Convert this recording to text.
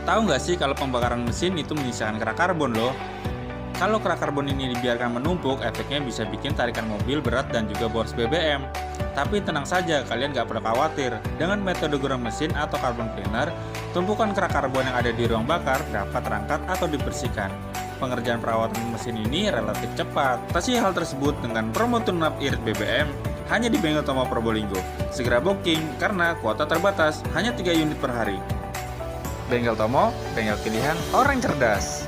Tahu nggak sih kalau pembakaran mesin itu menyisakan kerak karbon loh? Kalau kerak karbon ini dibiarkan menumpuk, efeknya bisa bikin tarikan mobil berat dan juga boros BBM. Tapi tenang saja, kalian nggak perlu khawatir. Dengan metode goreng mesin atau carbon cleaner, tumpukan kerak karbon yang ada di ruang bakar dapat terangkat atau dibersihkan. Pengerjaan perawatan mesin ini relatif cepat. Atasi hal tersebut dengan promo tune-up irit BBM hanya di Bengkel Tomo Probolinggo. Segera booking karena kuota terbatas, hanya 3 unit per hari. Bengkel Tomo, bengkel pilihan orang cerdas.